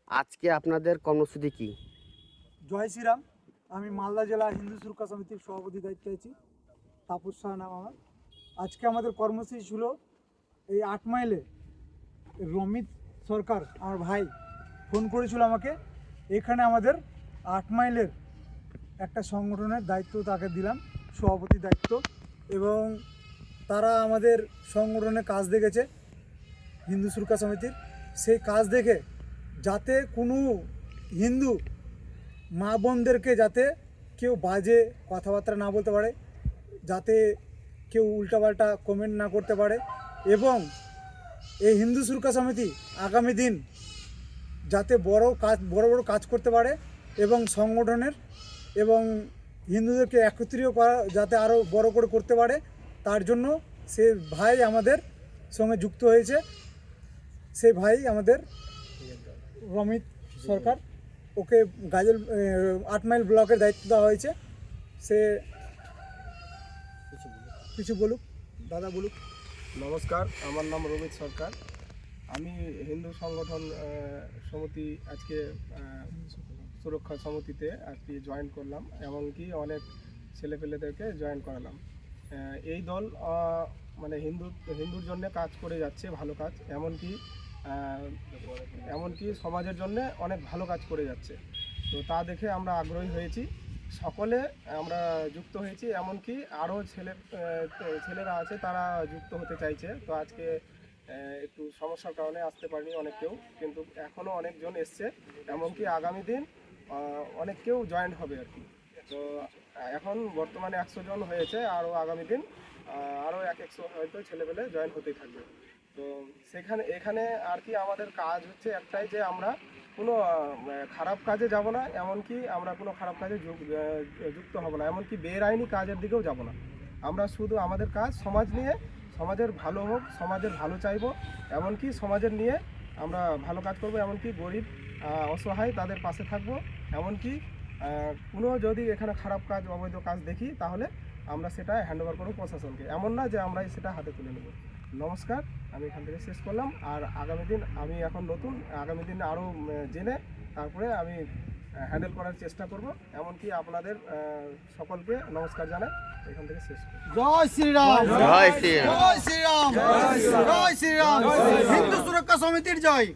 আজকে আপনাদের কর্মসূচি কি? জয় শ্রীরাম। আমি মালদা জেলা হিন্দু সুরক্ষা সমিতির সভাপতি দায়িত্বে আছি। তাপস শাহ নাম আমার। আজকে আমাদের কর্মসূচি ছিল এই 8 মাইলে রমিত সরকার আমার ভাই ফোন করেছিল আমাকে। এখানে আমাদের 8 মাইলের একটা সংগঠনের দায়িত্ব তাকে দিলাম, সভাপতির দায়িত্ব, এবং তারা আমাদের সংগঠনে কাজ দেখেছে হিন্দু সুরক্ষা সমিতির। সেই কাজ দেখে যাতে কোনো হিন্দু মা বোনদেরকে যাতে কেউ বাজে কথাবার্তা না বলতে পারে, যাতে কেউ উল্টাপাল্টা কমেন্ট না করতে পারে, এবং এই হিন্দু সুরক্ষা সমিতি আগামী দিন যাতে বড় বড় কাজ করতে পারে এবং সংগঠনের এবং হিন্দুদেরকে একত্রিত করা যাতে আরও বড় করে করতে পারে, তার জন্য সে ভাই আমাদের সঙ্গে যুক্ত হয়েছে। সেই ভাই আমাদের রমিত সরকার, ওকে গাজল 8 মাইল ব্লকের দায়িত্ব দেওয়া হয়েছে। সে কিছু বলুক, দাদা বলুক। নমস্কার, আমার নাম রমিত সরকার। আমি হিন্দু সংগঠন সমিতি আজকে সুরক্ষা সমিতিতে আজকে জয়েন করলাম, এমনকি অনেক ছেলেপেলেদেরকে জয়েন করালাম। এই দল মানে হিন্দুর জন্য কাজ করে যাচ্ছে, ভালো কাজ, এমনকি সমাজের জন্য অনেক ভালো কাজ করে যাচ্ছে। তো তা দেখে আমরা আগ্রহী হয়েছি, সকলে আমরা যুক্ত হয়েছি, এমনকি আরও ছেলেরা আছে তারা যুক্ত হতে চাইছে। তো আজকে একটু সমস্যার কারণে আসতে পারিনি অনেকেও, কিন্তু এখনও অনেকজন এসছে, এমনকি আগামী দিন অনেক কেউ জয়েন্ট হবে আর কি। তো এখন বর্তমানে 100 জন হয়েছে, আরও আগামী দিন আরও 100 হয়তো ছেলেপেলে জয়েন হতেই থাকবে। তো এখানে আর কি আমাদের কাজ হচ্ছে একটাই, যে আমরা কোনো খারাপ কাজে যাব না, এমনকি আমরা কোনো খারাপ কাজে যুক্ত হব না, এমনকি বেআইনি কাজের দিকেও যাব না। আমরা শুধু আমাদের কাজ সমাজ নিয়ে, সমাজের ভালো হোক, সমাজের ভালো চাইব, এমনকি সমাজের নিয়ে আমরা ভালো কাজ করব, এমনকি গরিব অসহায় তাদের পাশে থাকব। এমনকি কোনো যদি এখানে খারাপ কাজ, অবৈধ কাজ দেখি, তাহলে আমরা সেটা হ্যান্ডওভার করব প্রশাসনকে। এমন না যে আমরা সেটা হাতে তুলে নেব। নমস্কার, আমি এখান থেকে শেষ করলাম। আর আগামী দিন আমি এখন নতুন, আগামী দিন আরও জেনে তারপরে আমি হ্যান্ডেল করার চেষ্টা করব। এমনকি আপনাদের সকলকে নমস্কার জানাই, এখান থেকে শেষ করব। জয় শ্রীরাম, জয় শ্রীরাম, জয় শ্রীরাম, জয় শ্রীরাম, হিন্দু সুরক্ষা সমিতির জয়।